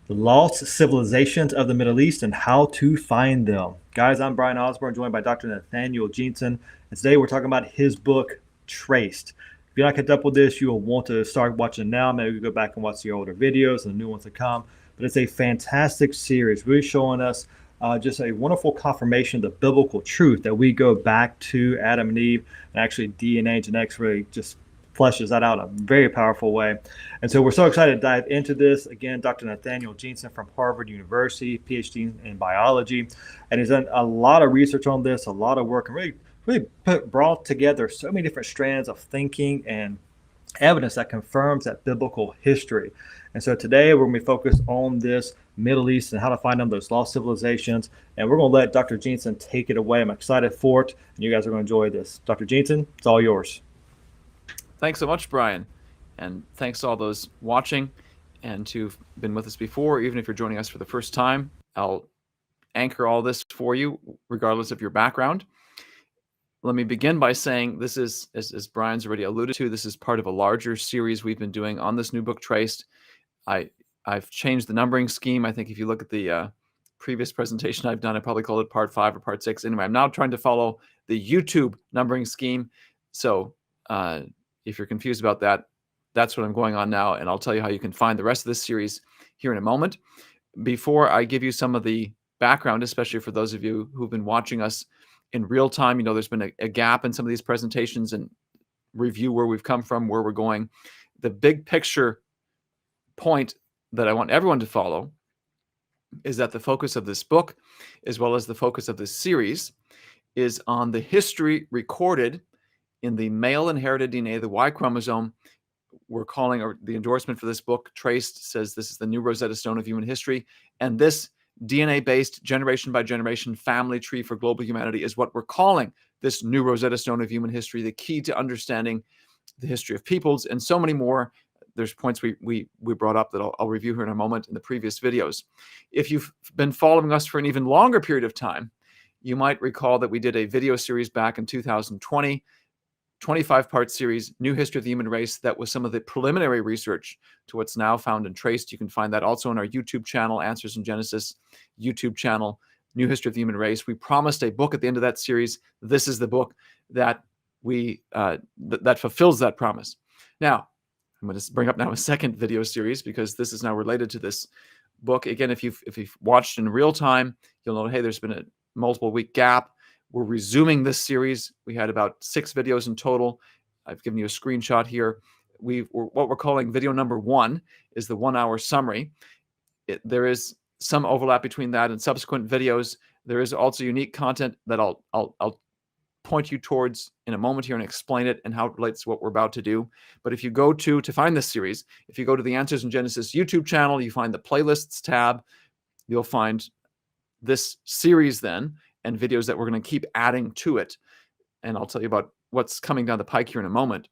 The lost civilizations of the Middle East and how to find them. Guys, I'm Brian Osborne, joined by Dr. Nathaniel Jeanson, and today we're talking about his book, Traced. If you're not kept up with this, you will want to start watching now. Maybe go back and watch the older videos and the new ones to come. But it's a fantastic series, really showing us just a wonderful confirmation of the biblical truth that we go back to Adam and Eve, and actually DNA genetics really just fleshes that out in a very powerful way. And so we're so excited to dive into this. Again, Dr. Nathaniel Jeanson from Harvard University, PhD in biology, and he's done a lot of research on this, a lot of work, and really brought together so many different strands of thinking and evidence that confirms that biblical history. And so today we're going to be focused on this Middle East and how to find them, those lost civilizations. And we're going to let Dr. Jeanson take it away. I'm excited for it, and you guys are going to enjoy this. Dr. Jeanson, it's all yours. Thanks so much, Brian. And thanks to all those watching and who've been with us before. Even if you're joining us for the first time, I'll anchor all this for you, regardless of your background. Let me begin by saying this is, as Brian's already alluded to, this is part of a larger series we've been doing on this new book, Traced. I've changed the numbering scheme. I think if you look at the previous presentation I've done, I probably called it part 5 or part 6. Anyway, I'm now trying to follow the YouTube numbering scheme. So if you're confused about that, that's what I'm going on now, and I'll tell you how you can find the rest of this series here in a moment. Before I give you some of the background, especially for those of you who've been watching us in real time, you know there's been a gap in some of these presentations and review where we've come from, where we're going. The big picture point that I want everyone to follow is that the focus of this book, as well as the focus of this series, is on the history recorded in the male inherited DNA, the Y chromosome. We're calling, or the endorsement for this book, Traced, says this is the new Rosetta Stone of human history. And this DNA-based generation by generation family tree for global humanity is what we're calling this new Rosetta Stone of human history, the key to understanding the history of peoples and so many more. There's points we brought up that I'll review here in a moment in the previous videos. If you've been following us for an even longer period of time, you might recall that we did a video series back in 2020, 25-part series, New History of the Human Race. That was some of the preliminary research to what's now found and traced. You can find that also on our YouTube channel, Answers in Genesis YouTube channel, New History of the Human Race. We promised a book at the end of that series. This is the book that that fulfills that promise. Now, I'm going to bring up now a second video series because this is now related to this book. Again, if you've watched in real time, you'll know, hey, there's been a multiple week gap. We're resuming this series. We had about 6 videos in total. I've given you a screenshot here. What we're calling video number 1 is the 1-hour summary. There is some overlap between that and subsequent videos. There is also unique content that I'll point you towards in a moment here and explain it and how it relates to what we're about to do. But if you go to find this series, if you go to the Answers in Genesis YouTube channel, you find the playlists tab, you'll find this series then, and videos that we're going to keep adding to it. And I'll tell you about what's coming down the pike here in a moment.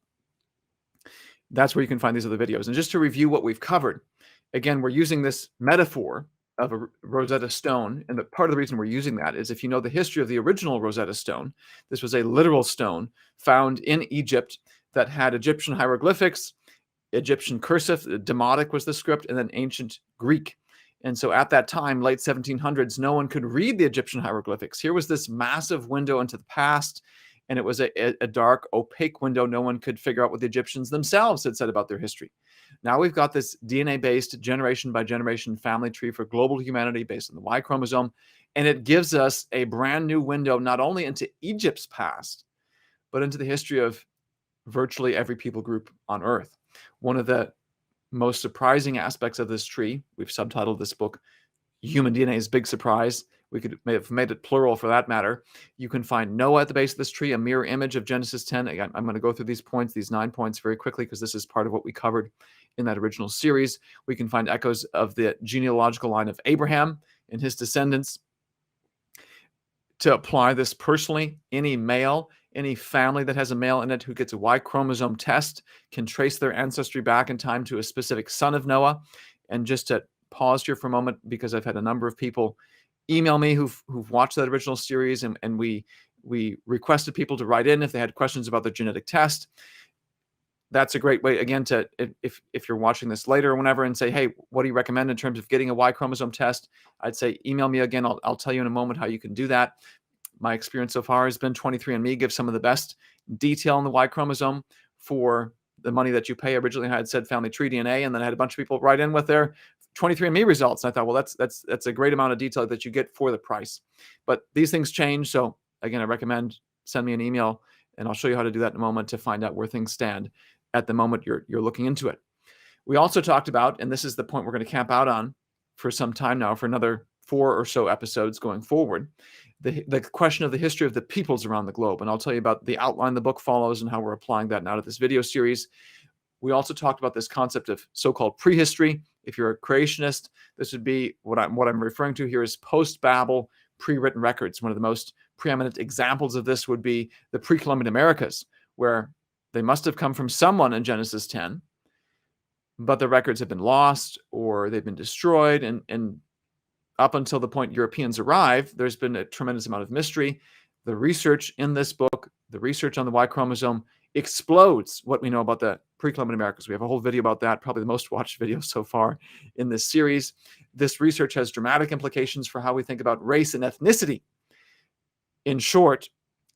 That's where you can find these other videos. And just to review what we've covered, again, we're using this metaphor of a Rosetta Stone. And part of the reason we're using that is if you know the history of the original Rosetta Stone, this was a literal stone found in Egypt that had Egyptian hieroglyphics, Egyptian cursive, Demotic was the script, and then ancient Greek. And so at that time, late 1700s, no one could read the Egyptian hieroglyphics. Here was this massive window into the past, and it was a dark, opaque window. No one could figure out what the Egyptians themselves had said about their history. Now we've got this DNA-based generation by generation family tree for global humanity based on the Y chromosome, and it gives us a brand new window not only into Egypt's past, but into the history of virtually every people group on Earth. One of the most surprising aspects of this tree, we've subtitled this book, Human DNA's Big Surprise. We could have made it plural for that matter. You can find Noah at the base of this tree, a mirror image of Genesis 10. Again, I'm going to go through these points, these 9 points very quickly because this is part of what we covered in that original series. We can find echoes of the genealogical line of Abraham and his descendants. To apply this personally, any male, any family that has a male in it who gets a Y chromosome test can trace their ancestry back in time to a specific son of Noah. And just to pause here for a moment, because I've had a number of people email me who've watched that original series, and we requested people to write in if they had questions about the genetic test. that's a great way, again, to if you're watching this later or whenever and say, hey, what do you recommend in terms of getting a Y chromosome test? I'd say email me again. I'll tell you in a moment how you can do that. My experience so far has been 23andMe gives some of the best detail on the Y chromosome for the money that you pay. Originally, I had said family tree DNA, and then I had a bunch of people write in with their 23andMe results. And I thought, well, that's a great amount of detail that you get for the price. But these things change. So again, I recommend send me an email, and I'll show you how to do that in a moment to find out where things stand at the moment you're looking into it. We also talked about, and this is the point we're going to camp out on for some time now, for another 4 or so episodes going forward, the question of the history of the peoples around the globe. And I'll tell you about the outline the book follows and how we're applying that now to this video series. We also talked about this concept of so-called prehistory. If you're a creationist, this would be what I'm referring to here is post-Babel pre-written records. One of the most preeminent examples of this would be the pre-Columbian Americas, where they must have come from someone in Genesis 10, but the records have been lost or they've been destroyed. And up until the point Europeans arrive, there's been a tremendous amount of mystery. The research in this book, the research on the Y chromosome, explodes what we know about the pre-Columbian Americas. We have a whole video about that, probably the most watched video so far in this series. This research has dramatic implications for how we think about race and ethnicity. In short,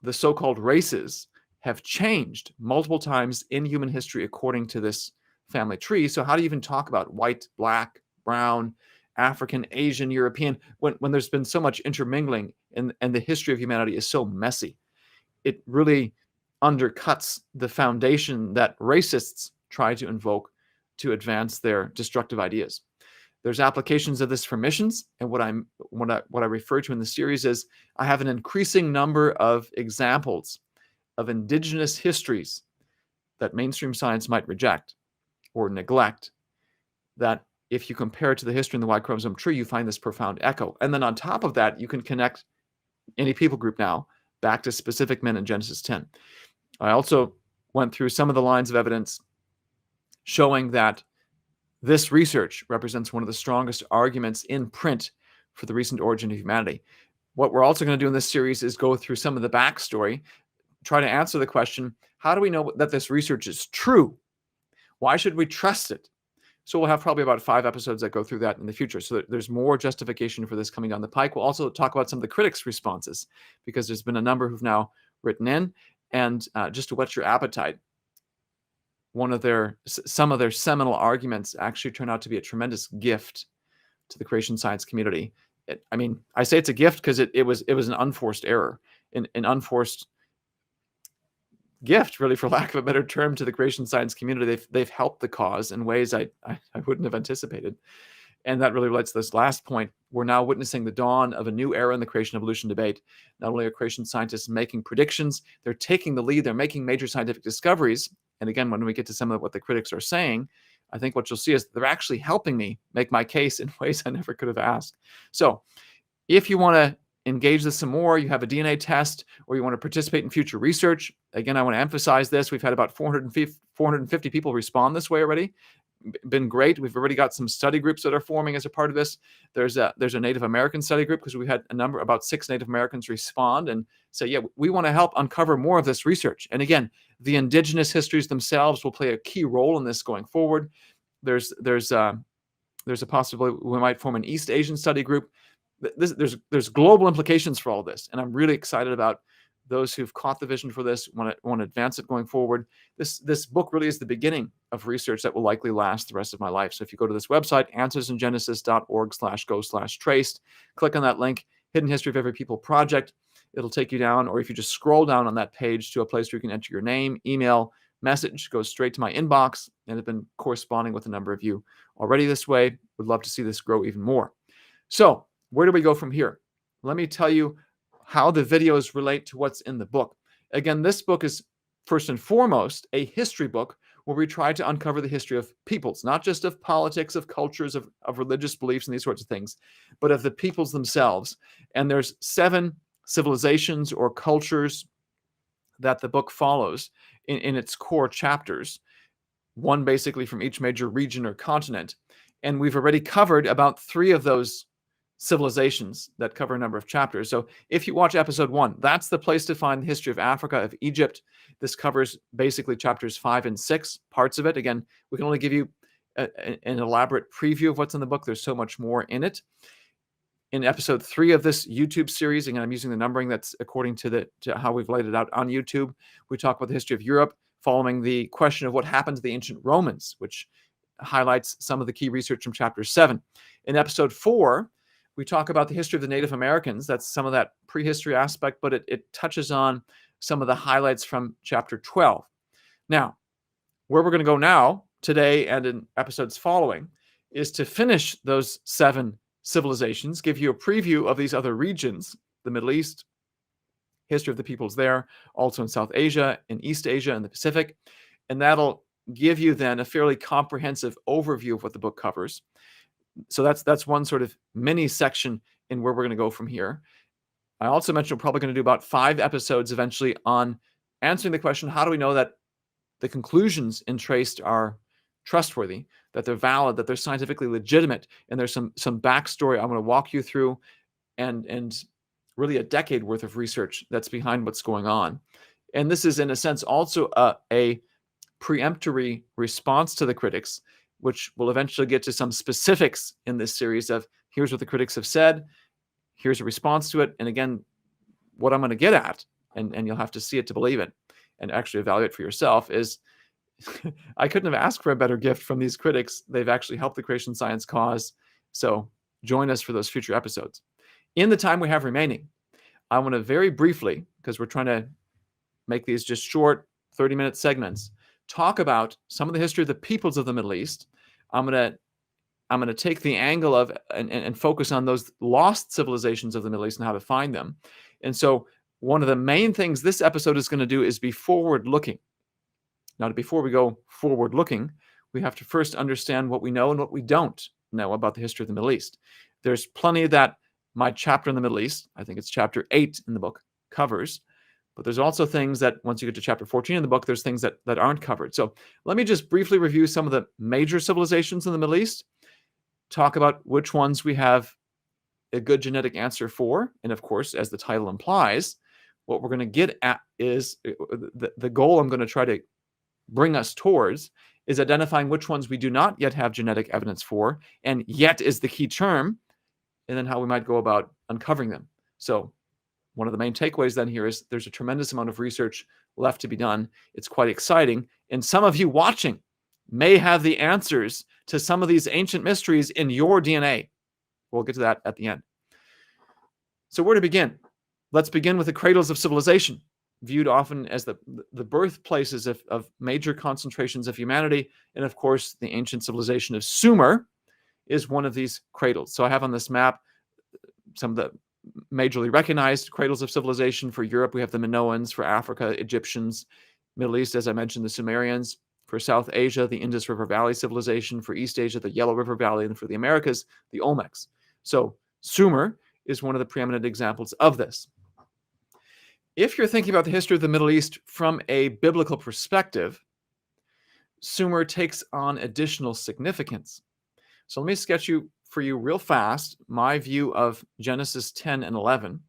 the so-called races have changed multiple times in human history according to this family tree. So how do you even talk about white, black, brown, African, Asian, European, when there's been so much intermingling and the history of humanity is so messy? It really undercuts the foundation that racists try to invoke to advance their destructive ideas. There's applications of this for missions, and what I refer to in the series is I have an increasing number of examples of indigenous histories that mainstream science might reject or neglect, that if you compare it to the history in the Y chromosome tree, you find this profound echo. And then on top of that, you can connect any people group now back to specific men in Genesis 10. I also went through some of the lines of evidence showing that this research represents one of the strongest arguments in print for the recent origin of humanity. What we're also going to do in this series is go through some of the backstory, try to answer the question, how do we know that this research is true? Why should we trust it? So we'll have probably about 5 episodes that go through that in the future. So there's more justification for this coming down the pike. We'll also talk about some of the critics' responses, because there's been a number who've now written in. And just to whet your appetite, some of their seminal arguments actually turn out to be a tremendous gift to the creation science community. I say it's a gift because it was an unforced error, an unforced gift, really, for lack of a better term, to the creation science community. They've helped the cause in ways I wouldn't have anticipated. And that really relates to this last point. We're now witnessing the dawn of a new era in the creation evolution debate. Not only are creation scientists making predictions, they're taking the lead, they're making major scientific discoveries. And again, when we get to some of what the critics are saying, I think what you'll see is they're actually helping me make my case in ways I never could have asked. So if you want to engage this some more, you have a DNA test, or you want to participate in future research, again, I want to emphasize this. We've had about 450 people respond this way already. Been great. We've already got some study groups that are forming as a part of this. There's a Native American study group, because we had about 6 Native Americans respond and say, yeah, we want to help uncover more of this research. And again, the indigenous histories themselves will play a key role in this going forward. There's a possibility we might form an East Asian study group. There's global implications for all of this, and I'm really excited about those who've caught the vision for this, want to advance it going forward. This book really is the beginning of research that will likely last the rest of my life. So if you go to this website, answersingenesis.org/go/traced, click on that link, Hidden History of Every People Project. It'll take you down, or if you just scroll down on that page to a place where you can enter your name, email, message, goes straight to my inbox, and I've been corresponding with a number of you already this way. Would love to see this grow even more. So where do we go from here? Let me tell you how the videos relate to what's in the book. Again, this book is first and foremost a history book where we try to uncover the history of peoples, not just of politics, of cultures, of religious beliefs and these sorts of things, but of the peoples themselves. And there's 7 civilizations or cultures that the book follows in its core chapters, one basically from each major region or continent. And we've already covered about 3 of those civilizations that cover a number of chapters. So if you watch episode 1, that's the place to find the history of Africa, of Egypt. This covers basically chapters 5 and 6, parts of it. Again, we can only give you an elaborate preview of what's in the book. There's so much more in it. In episode 3 of this YouTube series, again, I'm using the numbering that's according to how we've laid it out on YouTube. We talk about the history of Europe, following the question of what happened to the ancient Romans, which highlights some of the key research from chapter 7. In episode 4, we talk about the history of the Native Americans. That's some of that prehistory aspect, but it touches on some of the highlights from chapter 12. Now, where we're going to go now, today and in episodes following, is to finish those 7 civilizations, give you a preview of these other regions, the Middle East, history of the peoples there, also in South Asia, in East Asia, and the Pacific. And that'll give you then a fairly comprehensive overview of what the book covers. So that's one sort of mini section in where we're going to go from here. I also mentioned we're probably going to do about 5 episodes eventually on answering the question, how do we know that the conclusions in Traced are trustworthy, that they're valid, that they're scientifically legitimate, and there's some backstory I'm going to walk you through, and really a decade worth of research that's behind what's going on. And this is, in a sense, also a preemptory response to the critics, which will eventually get to some specifics in this series of here's what the critics have said, here's a response to it, and again, what I'm going to get at, and you'll have to see it to believe it, and actually evaluate for yourself, is I couldn't have asked for a better gift from these critics. They've actually helped the creation science cause. So join us for those future episodes. In the time we have remaining, I want to very briefly, because we're trying to make these just short 30-minute segments, talk about some of the history of the peoples of the Middle East. I'm going to take the angle of and focus on those lost civilizations of the Middle East and how to find them. And so one of the main things this episode is going to do is be forward-looking. Now, before we go forward-looking, we have to first understand what we know and what we don't know about the history of the Middle East. There's plenty that my chapter in the Middle East, I think it's chapter 8 in the book, covers. But there's also things that once you get to chapter 14 in the book, there's things that aren't covered. So let me just briefly review some of the major civilizations in the Middle East, talk about which ones we have a good genetic answer for. And of course, as the title implies, what we're going to get at is the goal I'm going to try to bring us towards is identifying which ones we do not yet have genetic evidence for, and yet is the key term, and then how we might go about uncovering them. So one of the main takeaways then here is there's a tremendous amount of research left to be done. It's quite exciting. And some of you watching may have the answers to some of these ancient mysteries in your DNA. We'll get to that at the end. So where to begin? Let's begin with the cradles of civilization, viewed often as the birthplaces of major concentrations of humanity. And of course, the ancient civilization of Sumer is one of these cradles. So I have on this map some of the majorly recognized cradles of civilization. For Europe, we have the Minoans. For Africa, Egyptians. Middle East, as I mentioned, the Sumerians. For South Asia, the Indus River Valley civilization. For East Asia, the Yellow River Valley. And for the Americas, the Olmecs. So Sumer is one of the preeminent examples of this. If you're thinking about the history of the Middle East from a biblical perspective, Sumer takes on additional significance. So let me sketch for you real fast my view of Genesis 10 and 11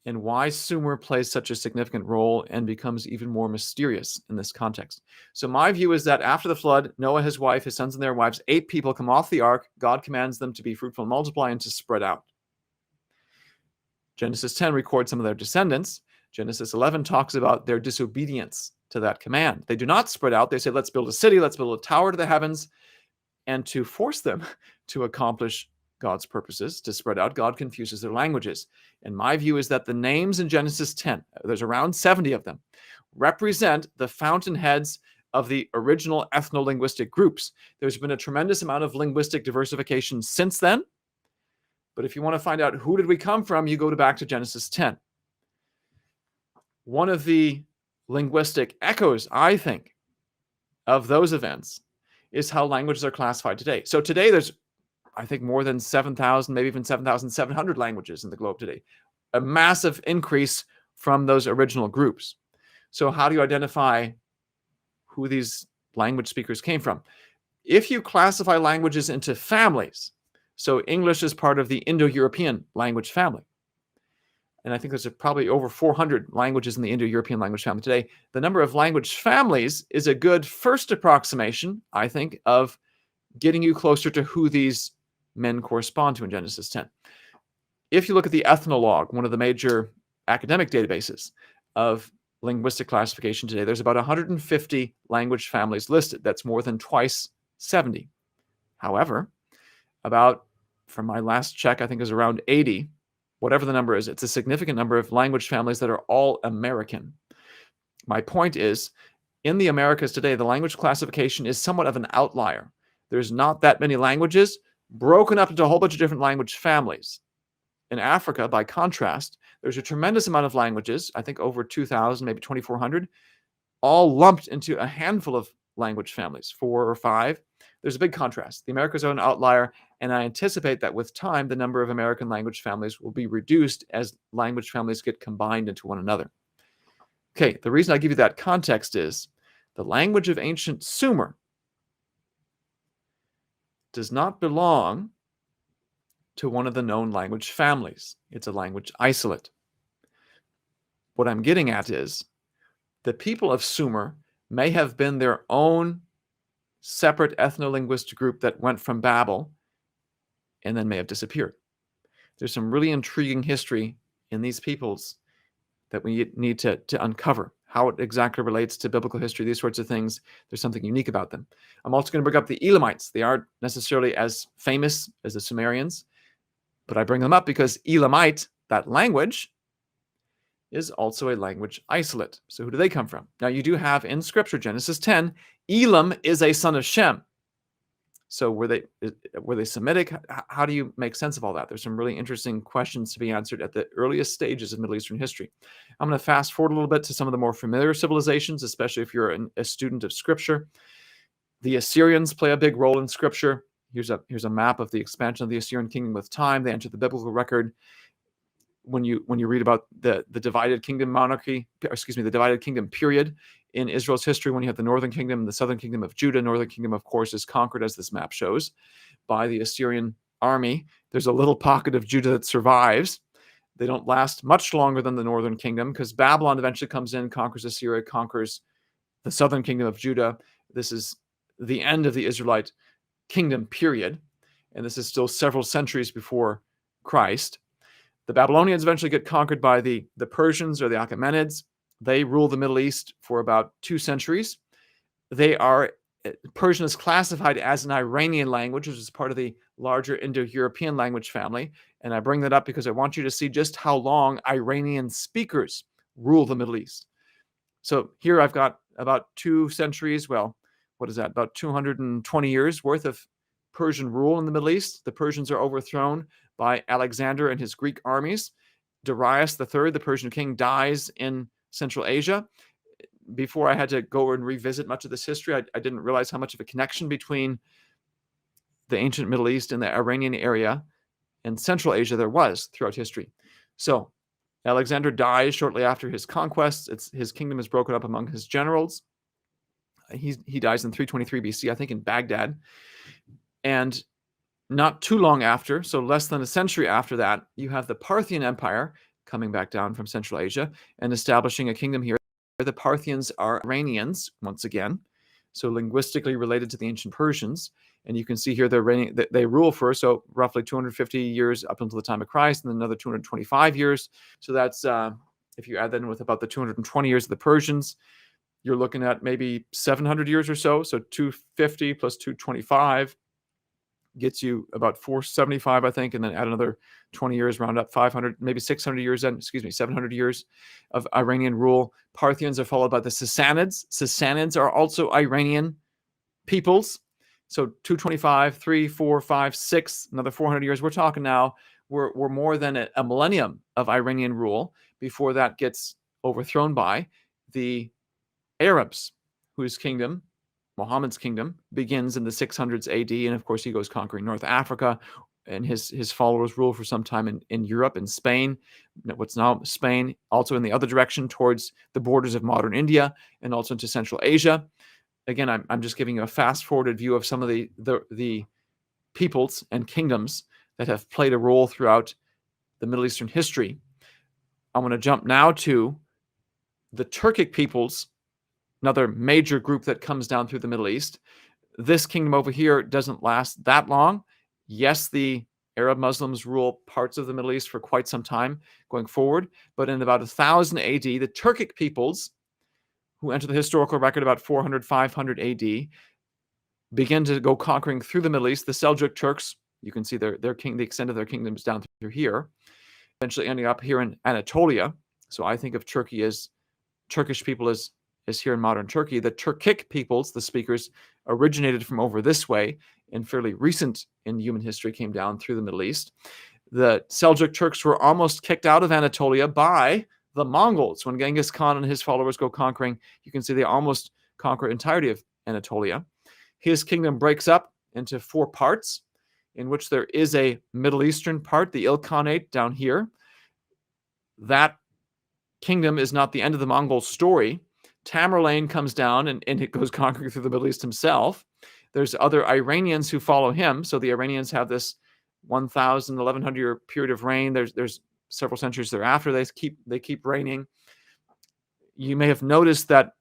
and why Sumer plays such a significant role and becomes even more mysterious in this context. So my view is that after the flood, Noah, his wife, his sons and their wives, 8 people come off the ark. God commands them to be fruitful and multiply and to spread out. Genesis 10 records some of their descendants. Genesis 11 talks about their disobedience to that command. They do not spread out. They say, let's build a city, let's build a tower to the heavens. And to force them to accomplish God's purposes, to spread out, God confuses their languages. And my view is that the names in Genesis 10, there's around 70 of them, represent the fountainheads of the original ethno-linguistic groups. There's been a tremendous amount of linguistic diversification since then. But if you want to find out who did we come from, you go back to Genesis 10. One of the linguistic echoes, I think, of those events is how languages are classified today. So today there's, I think, more than 7,000, maybe even 7,700 languages in the globe today. A massive increase from those original groups. So how do you identify who these language speakers came from? If you classify languages into families, So English is part of the Indo-European language family. And I think there's probably over 400 languages in the Indo-European language family today. The number of language families is a good first approximation, I think, of getting you closer to who these men correspond to in Genesis 10. If you look at the Ethnologue, one of the major academic databases of linguistic classification today, there's about 150 language families listed. That's more than twice 70. However, from my last check, I think is around 80, whatever the number is, it's a significant number of language families that are all American. My point is, in the Americas today, the language classification is somewhat of an outlier. There's not that many languages broken up into a whole bunch of different language families. In Africa, by contrast, there's a tremendous amount of languages, I think over 2,000, maybe 2,400, all lumped into a handful of language families, 4 or 5. There's a big contrast. The Americas are an outlier, and I anticipate that with time, the number of American language families will be reduced as language families get combined into one another. Okay, the reason I give you that context is the language of ancient Sumer does not belong to one of the known language families. It's a language isolate. What I'm getting at is the people of Sumer may have been their own separate ethno-linguistic group that went from Babel and then may have disappeared. There's some really intriguing history in these peoples that we need to uncover. How it exactly relates to biblical history, these sorts of things. There's something unique about them. I'm also going to bring up the Elamites. They aren't necessarily as famous as the Sumerians, but I bring them up because Elamite, that language, is also a language isolate. So who do they come from? Now you do have in Scripture, Genesis 10, Elam is a son of Shem. So were they Semitic? How do you make sense of all that? There's some really interesting questions to be answered at the earliest stages of Middle Eastern history. I'm going to fast forward a little bit to some of the more familiar civilizations, especially if you're a student of Scripture. The Assyrians play a big role in Scripture. Here's a map of the expansion of the Assyrian kingdom with time. They enter the biblical record. When you read about the divided kingdom the divided kingdom period in Israel's history, when you have the northern kingdom and the southern kingdom of Judah, northern kingdom, of course, is conquered, as this map shows, by the Assyrian army. There's a little pocket of Judah that survives. They don't last much longer than the northern kingdom because Babylon eventually comes in, conquers Assyria, conquers the southern kingdom of Judah. This is the end of the Israelite kingdom period, and this is still several centuries before Christ. The Babylonians eventually get conquered by the Persians or the Achaemenids. They rule the Middle East for about 2 centuries. Persian is classified as an Iranian language, which is part of the larger Indo-European language family. And I bring that up because I want you to see just how long Iranian speakers rule the Middle East. So here I've got about 2 centuries. Well, what is that? About 220 years worth of Persian rule in the Middle East. The Persians are overthrown by Alexander and his Greek armies. Darius III, the Persian king, dies in Central Asia. Before I had to go and revisit much of this history, I didn't realize how much of a connection between the ancient Middle East and the Iranian area and Central Asia there was throughout history. So Alexander dies shortly after his conquests. His kingdom is broken up among his generals. He dies in 323 BC, I think, in Baghdad. And not too long after, so less than a century after that, you have the Parthian Empire coming back down from Central Asia and establishing a kingdom here. The Parthians are Iranians, once again, so linguistically related to the ancient Persians. And you can see here they rule for, so roughly 250 years up until the time of Christ, and then another 225 years. So that's, if you add that in with about the 220 years of the Persians, you're looking at maybe 700 years or so. So 250 plus 225 gets you about 475, I think, and then add another 20 years, round up 500, maybe 600 years, 700 years of Iranian rule. Parthians are followed by the Sassanids. Sassanids are also Iranian peoples. So 225, 3, 4, 5, 6, another 400 years. We're talking now, we're more than a millennium of Iranian rule before that gets overthrown by the Arabs, whose kingdom, Muhammad's kingdom, begins in the 600s AD, and of course he goes conquering North Africa, and his followers rule for some time in Europe and Spain, what's now Spain, also in the other direction towards the borders of modern India, and also into Central Asia. Again, I'm just giving you a fast-forwarded view of some of the peoples and kingdoms that have played a role throughout the Middle Eastern history. I want to jump now to the Turkic peoples, another major group that comes down through the Middle East. This kingdom over here doesn't last that long. Yes, the Arab Muslims rule parts of the Middle East for quite some time going forward, but in about 1000 AD, the Turkic peoples, who enter the historical record about 400, 500 AD, begin to go conquering through the Middle East. The Seljuk Turks, you can see their king, the extent of their kingdoms down through here, eventually ending up here in Anatolia. So I think of Turkey as Turkish people as here in modern Turkey. The Turkic peoples, the speakers, originated from over this way and fairly recent in human history came down through the Middle East. The Seljuk Turks were almost kicked out of Anatolia by the Mongols. When Genghis Khan and his followers go conquering, you can see they almost conquer the entirety of Anatolia. His kingdom breaks up into 4 parts, in which there is a Middle Eastern part, the Ilkhanate down here. That kingdom is not the end of the Mongol story. Tamerlane comes down and it goes conquering through the Middle East himself. There's other Iranians who follow him. So the Iranians have this 1,000, 1,100 year period of reign. There's several centuries thereafter. They keep reigning. You may have noticed that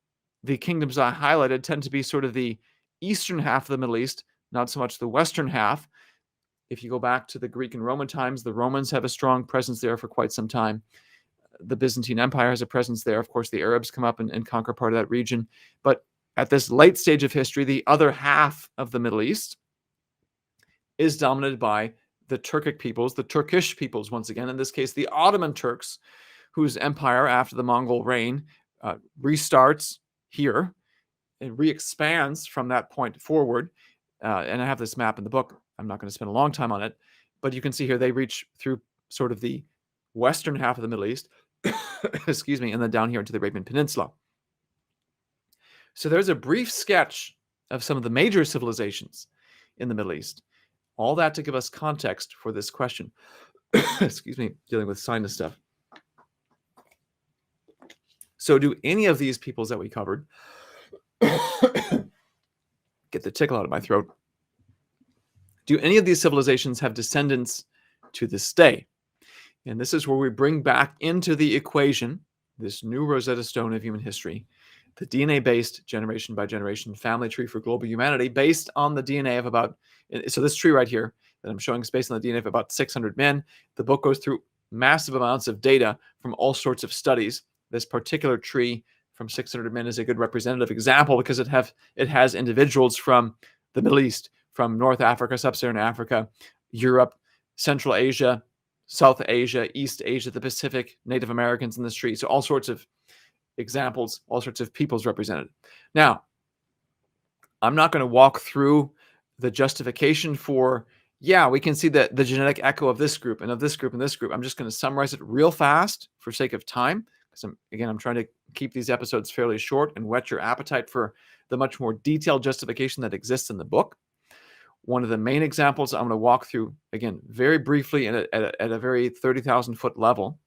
the kingdoms I highlighted tend to be sort of the eastern half of the Middle East, not so much the western half. If you go back to the Greek and Roman times, the Romans have a strong presence there for quite some time. The Byzantine Empire has a presence there. Of course, the Arabs come up and conquer part of that region. But at this late stage of history, the other half of the Middle East is dominated by the Turkic peoples, the Turkish peoples, once again, in this case, the Ottoman Turks, whose empire after the Mongol reign restarts here and re-expands from that point forward. And I have this map in the book. I'm not going to spend a long time on it, but you can see here they reach through sort of the western half of the Middle East, excuse me, and then down here into the Arabian Peninsula. So there's a brief sketch of some of the major civilizations in the Middle East. All that to give us context for this question. Excuse me, dealing with sinus stuff. So do any of these peoples that we covered get the tickle out of my throat? Do any of these civilizations have descendants to this day? And this is where we bring back into the equation this new Rosetta Stone of human history, the DNA-based generation by generation family tree for global humanity based on the DNA of about, so this tree right here that I'm showing is based on the DNA of about 600 men. The book goes through massive amounts of data from all sorts of studies. This particular tree from 600 men is a good representative example because it has individuals from the Middle East, from North Africa, Sub-Saharan Africa, Europe, Central Asia, South Asia, East Asia, the Pacific, Native Americans in this tree. So all sorts of examples, all sorts of peoples represented. Now, I'm not going to walk through the justification for, yeah, we can see the genetic echo of this group and of this group and this group. I'm just going to summarize it real fast for sake of time. Because I'm trying to keep these episodes fairly short and whet your appetite for the much more detailed justification that exists in the book. One of the main examples I'm going to walk through, again, very briefly and at a very 30,000-foot level,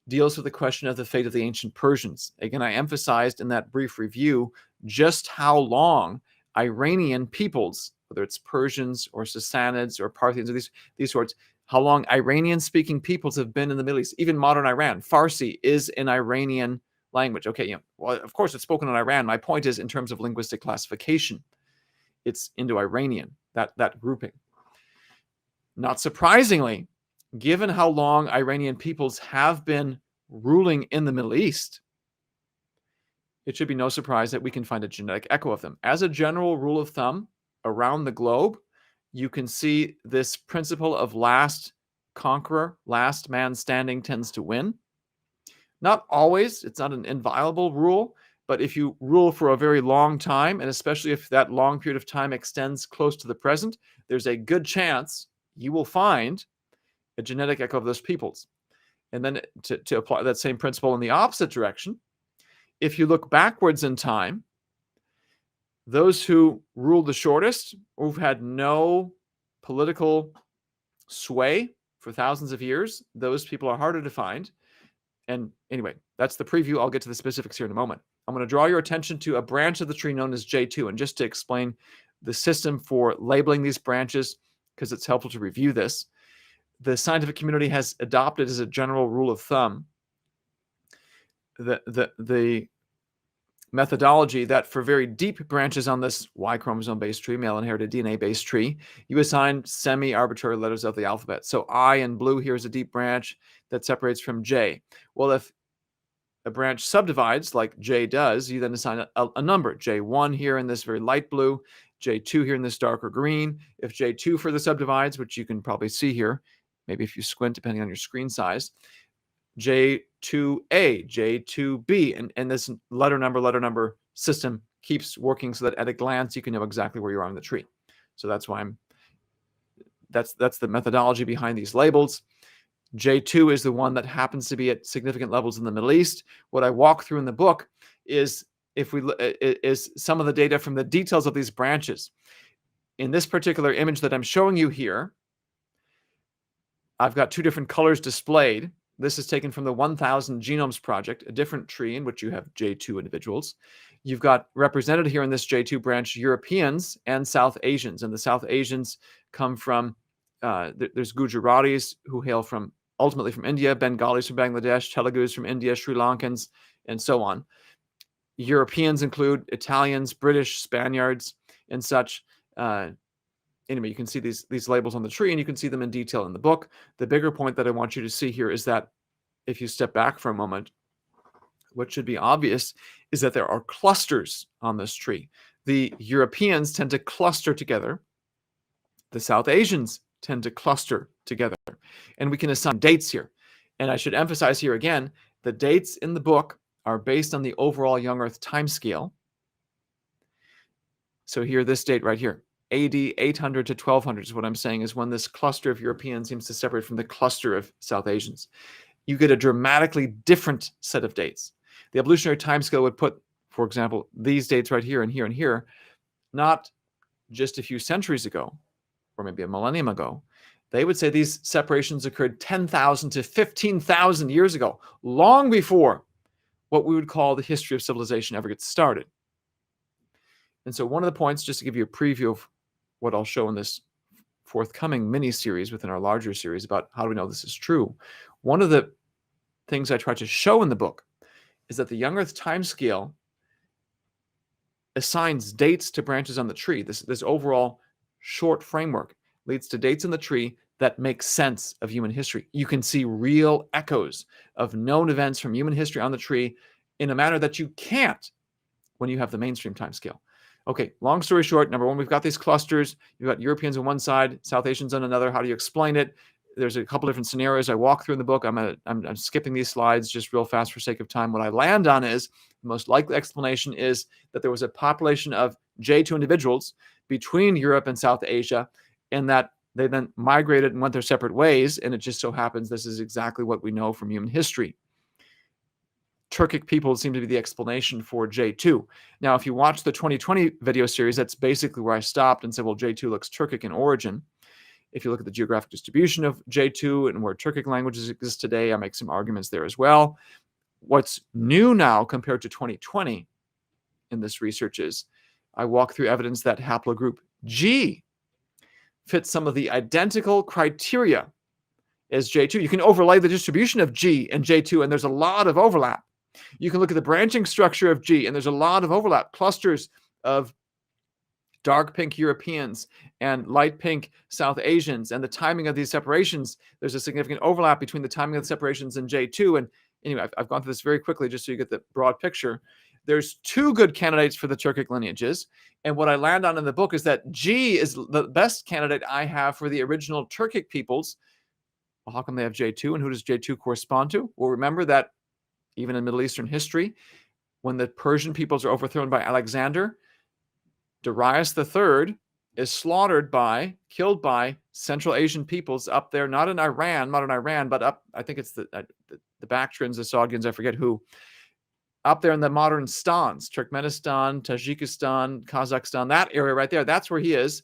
deals with the question of the fate of the ancient Persians. Again, I emphasized in that brief review just how long Iranian peoples, whether it's Persians or Sassanids or Parthians or these sorts, how long Iranian-speaking peoples have been in the Middle East, even modern Iran. Farsi is an Iranian language. Okay, well, of course it's spoken in Iran. My point is in terms of linguistic classification, it's Indo-Iranian, that grouping. Not surprisingly, given how long Iranian peoples have been ruling in the Middle East, it should be no surprise that we can find a genetic echo of them. As a general rule of thumb, around the globe, you can see this principle of last conqueror, last man standing tends to win. Not always, it's not an inviolable rule, but if you rule for a very long time, and especially if that long period of time extends close to the present, there's a good chance you will find a genetic echo of those peoples. And then to apply that same principle in the opposite direction, if you look backwards in time, those who ruled the shortest, who've had no political sway for thousands of years, those people are harder to find. And anyway, that's the preview. I'll get to the specifics here in a moment. I'm going to draw your attention to a branch of the tree known as J2. And just to explain the system for labeling these branches, because it's helpful to review this. The scientific community has adopted as a general rule of thumb the methodology that for very deep branches on this Y chromosome-based tree, male inherited DNA-based tree, you assign semi-arbitrary letters of the alphabet. So I in blue here is a deep branch that separates from J. Well, if a branch subdivides like J does, you then assign a number, J1 here in this very light blue, J2 here in this darker green. If J2 further subdivides, which you can probably see here, maybe if you squint depending on your screen size, J2A, J2B, and this letter number system keeps working so that at a glance you can know exactly where you are on the tree. So that's why that's the methodology behind these labels. J2 is the one that happens to be at significant levels in the Middle East. What I walk through in the book is some of the data from the details of these branches. In this particular image that I'm showing you here, I've got two different colors displayed. This is taken from the 1000 Genomes Project, a different tree in which you have J2 individuals. You've got represented here in this J2 branch Europeans and South Asians. And the South Asians come from, there's Gujaratis who hail ultimately from India, Bengalis from Bangladesh, Telugus from India, Sri Lankans, and so on. Europeans include Italians, British, Spaniards, and such. Anyway, you can see these labels on the tree, and you can see them in detail in the book. The bigger point that I want you to see here is that if you step back for a moment, what should be obvious is that there are clusters on this tree. The Europeans tend to cluster together. The South Asians tend to cluster together. And we can assign dates here. And I should emphasize here again, the dates in the book are based on the overall young Earth timescale. So here, this date right here, AD 800 to 1200 is what I'm saying, is when this cluster of Europeans seems to separate from the cluster of South Asians. You get a dramatically different set of dates. The evolutionary timescale would put, for example, these dates right here and here and here, not just a few centuries ago, or maybe a millennium ago. They would say these separations occurred 10,000 to 15,000 years ago, long before what we would call the history of civilization ever gets started. And so one of the points, just to give you a preview of what I'll show in this forthcoming mini-series within our larger series about how do we know this is true, one of the things I try to show in the book is that the young Earth timescale assigns dates to branches on the tree. This overall short framework leads to dates in the tree that make sense of human history. You can see real echoes of known events from human history on the tree in a manner that you can't when you have the mainstream timescale. Okay, long story short, number one, we've got these clusters. You've got Europeans on one side, South Asians on another. How do you explain it? There's a couple different scenarios I walk through in the book. I'm skipping these slides just real fast for sake of time. What I land on is the most likely explanation is that there was a population of J2 individuals between Europe and South Asia, and that they then migrated and went their separate ways. And it just so happens this is exactly what we know from human history. Turkic people seem to be the explanation for J2. Now, if you watch the 2020 video series, that's basically where I stopped and said, well, J2 looks Turkic in origin. If you look at the geographic distribution of J2 and where Turkic languages exist today, I make some arguments there as well. What's new now compared to 2020 in this research is I walk through evidence that haplogroup G fits some of the identical criteria as J2. You can overlay the distribution of G and J2, and there's a lot of overlap. You can look at the branching structure of G, and there's a lot of overlap. Clusters of dark pink Europeans and light pink South Asians, and the timing of these separations, there's a significant overlap between the timing of the separations and J2. And anyway, I've gone through this very quickly just so you get the broad picture. There's two good candidates for the Turkic lineages. And what I land on in the book is that G is the best candidate I have for the original Turkic peoples. Well, how come they have J2, and who does J2 correspond to? Well, remember that even in Middle Eastern history, when the Persian peoples are overthrown by Alexander, Darius III is killed by Central Asian peoples up there, not in Iran, but up, I think it's the Bactrians, the Sogdians, I forget who, up there in the modern stans, Turkmenistan, Tajikistan, Kazakhstan, that area right there, that's where he is,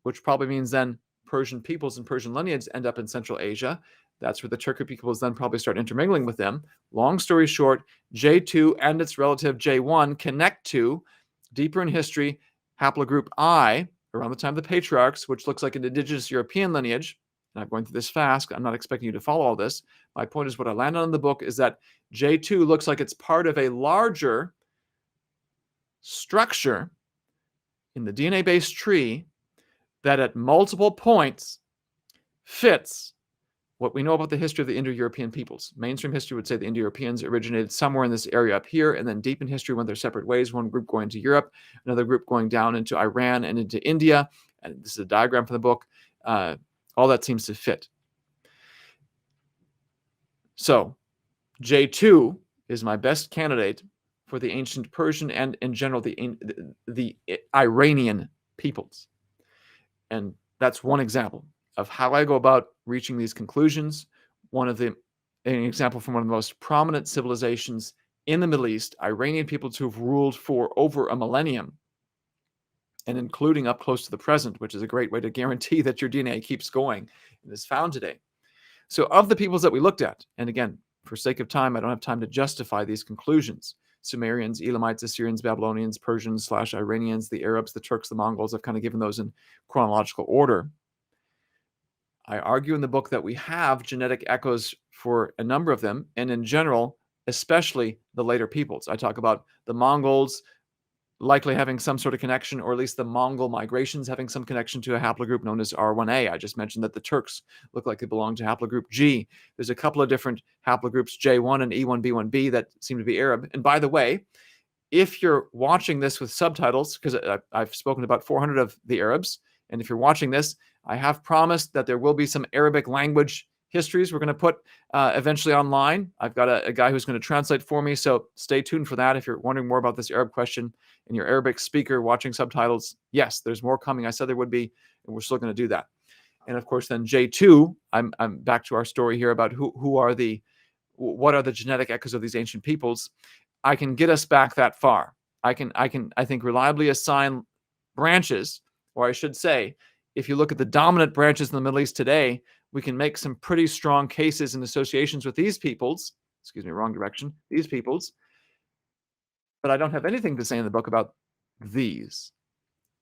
which probably means then Persian peoples and Persian lineage end up in Central Asia. That's where the Turkic peoples then probably start intermingling with them. Long story short, J2 and its relative J1 connect to, deeper in history, haplogroup I, around the time of the patriarchs, which looks like an indigenous European lineage. And I'm going through this fast. I'm not expecting you to follow all this. My point is what I landed on in the book is that J2 looks like it's part of a larger structure in the DNA-based tree that at multiple points fits what we know about the history of the Indo-European peoples. Mainstream history would say the Indo-Europeans originated somewhere in this area up here, and then deep in history went their separate ways, one group going to Europe, another group going down into Iran and into India. And this is a diagram from the book. All that seems to fit. So J2 is my best candidate for the ancient Persian and in general the Iranian peoples. And that's one example of how I go about reaching these conclusions. An example from one of the most prominent civilizations in the Middle East, Iranian peoples who've ruled for over a millennium, and including up close to the present, which is a great way to guarantee that your DNA keeps going and is found today. So of the peoples that we looked at, and again, for sake of time, I don't have time to justify these conclusions. Sumerians, Elamites, Assyrians, Babylonians, Persians / Iranians, the Arabs, the Turks, the Mongols. I've kind of given those in chronological order. I argue in the book that we have genetic echoes for a number of them, and in general, especially the later peoples. I talk about the Mongols likely having some sort of connection, or at least the Mongol migrations having some connection to a haplogroup known as R1a. I just mentioned that the Turks look like they belong to haplogroup G. There's a couple of different haplogroups, J1 and E1B1B, that seem to be Arab. And by the way, if you're watching this with subtitles, because I've spoken about 400 of the Arabs, and if you're watching this, I have promised that there will be some Arabic language histories we're going to put eventually online. I've got a guy who's going to translate for me, so stay tuned for that. If you're wondering more about this Arab question and you're Arabic speaker watching subtitles, yes, there's more coming. I said there would be, and we're still going to do that. And of course, then J2, I'm back to our story here about what are the genetic echoes of these ancient peoples. I can get us back that far. I think reliably assign branches, or I should say, if you look at the dominant branches in the Middle East today, we can make some pretty strong cases and associations with these peoples. Excuse me, wrong direction. These peoples. But I don't have anything to say in the book about these,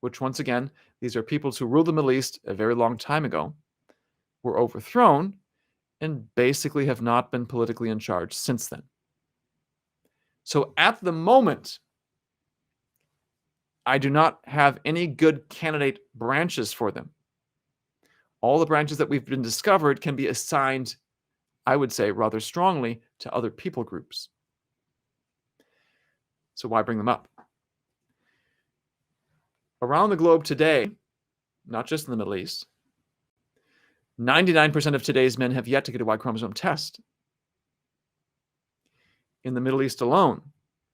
which once again, these are peoples who ruled the Middle East a very long time ago, were overthrown, and basically have not been politically in charge since then. So at the moment, I do not have any good candidate branches for them. All the branches that we've been discovered can be assigned, I would say, rather strongly to other people groups. So why bring them up? Around the globe today, not just in the Middle East, 99% of today's men have yet to get a Y chromosome test. In the Middle East alone,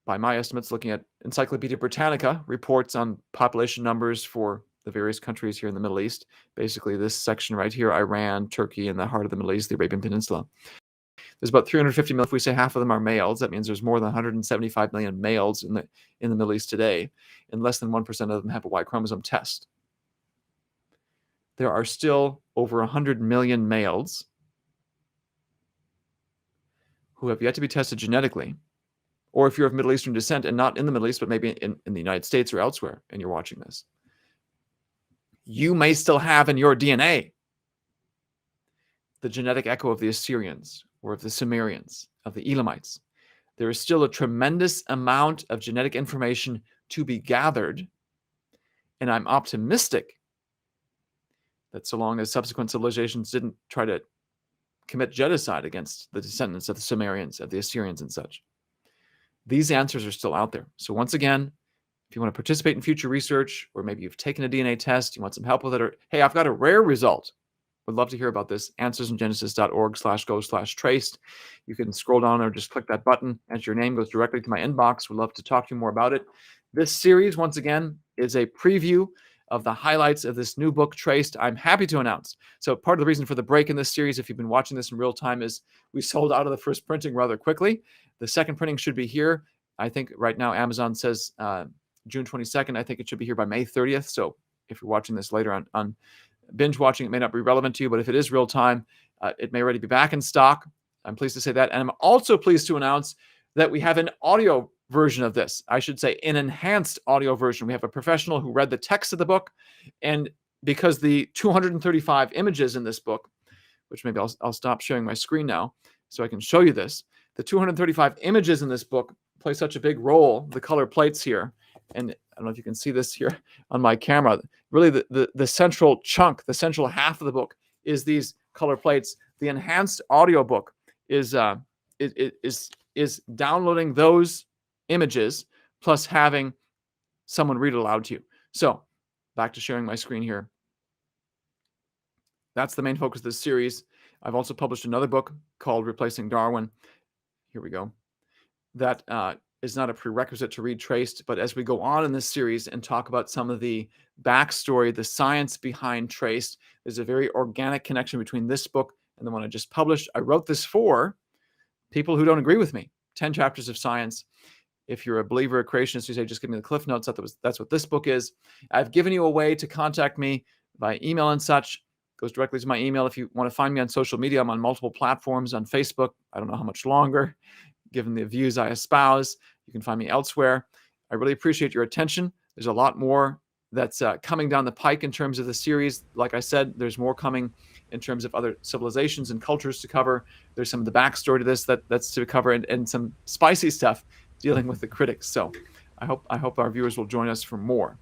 by my estimates, looking at Encyclopedia Britannica, reports on population numbers for the various countries here in the Middle East, basically this section right here, Iran, Turkey, and the heart of the Middle East, the Arabian Peninsula. There's about 350 million. If we say half of them are males, that means there's more than 175 million males in the Middle East today, and less than 1% of them have a Y chromosome test. There are still over 100 million males who have yet to be tested genetically. Or if you're of Middle Eastern descent and not in the Middle East, but maybe in the United States or elsewhere, and you're watching this, you may still have in your DNA the genetic echo of the Assyrians or of the Sumerians, of the Elamites. There is still a tremendous amount of genetic information to be gathered, and I'm optimistic that so long as subsequent civilizations didn't try to commit genocide against the descendants of the Sumerians, of the Assyrians and such, these answers are still out there. So once again, if you want to participate in future research, or maybe you've taken a DNA test, you want some help with it, or hey, I've got a rare result, would love to hear about this. answersingenesis.org/go/traced. You can scroll down or just click that button, enter your name, goes directly to my inbox. We'd love to talk to you more about it. This series, once again, is a preview of the highlights of this new book, Traced. I'm happy to announce. So part of the reason for the break in this series, if you've been watching this in real time, is we sold out of the first printing rather quickly. The second printing should be here. I think right now Amazon says June 22nd. I think it should be here by May 30th. So if you're watching this later on binge watching, it may not be relevant to you, but if it is real time, it may already be back in stock. I'm pleased to say that. And I'm also pleased to announce that we have an audio version of this. I should say an enhanced audio version. We have a professional who read the text of the book, and because the 235 images in this book, which maybe I'll stop sharing my screen now so I can show you this. The 235 images in this book play such a big role, the color plates here. And I don't know if you can see this here on my camera. Really, the central chunk, the central half of the book is these color plates. The enhanced audio book is downloading those images plus having someone read it aloud to you. So back to sharing my screen here. That's the main focus of this series. I've also published another book called Replacing Darwin. Here we go. That is not a prerequisite to read Traced, but as we go on in this series and talk about some of the backstory, the science behind Traced, there's a very organic connection between this book and the one I just published. I wrote this for people who don't agree with me. 10 chapters of science. If you're a believer, a creationist, you say, just give me the Cliff Notes. That's what this book is. I've given you a way to contact me by email and such. Goes directly to my email. If you want to find me on social media, I'm on multiple platforms on Facebook. I don't know how much longer, given the views I espouse. You can find me elsewhere. I really appreciate your attention. There's a lot more that's coming down the pike in terms of the series. Like I said, there's more coming in terms of other civilizations and cultures to cover. There's some of the backstory to this that's to cover, and some spicy stuff dealing with the critics. So I hope our viewers will join us for more.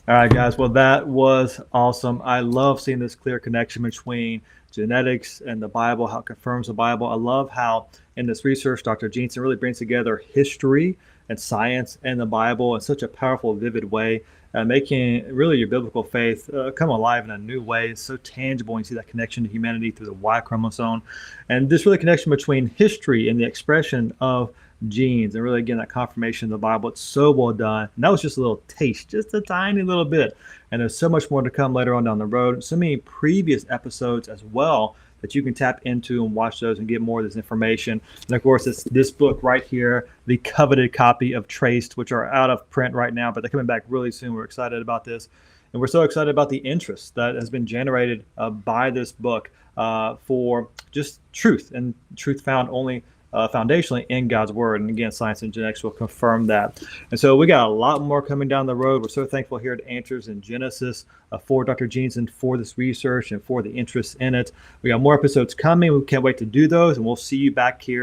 All right, guys. Well, that was awesome. I love seeing this clear connection between genetics and the Bible, how it confirms the Bible. I love how in this research, Dr. Jeanson really brings together history and science and the Bible in such a powerful, vivid way, making really your biblical faith come alive in a new way. It's so tangible. You see that connection to humanity through the Y chromosome. And this really connection between history and the expression of genes, and really, again, that confirmation of the Bible. It's so well done. And that was just a little taste, just a tiny little bit. And there's so much more to come later on down the road. So many previous episodes as well that you can tap into and watch those and get more of this information. And of course, it's this book right here, the coveted copy of Traced, which are out of print right now, but they're coming back really soon. We're excited about this. And we're so excited about the interest that has been generated by this book for just truth, and truth found only foundationally in God's word. And again, science and genetics will confirm that. And so we got a lot more coming down the road. We're so thankful here at Answers in Genesis for Dr. Jeanson for this research and for the interest in it. We got more episodes coming. We can't wait to do those, and we'll see you back here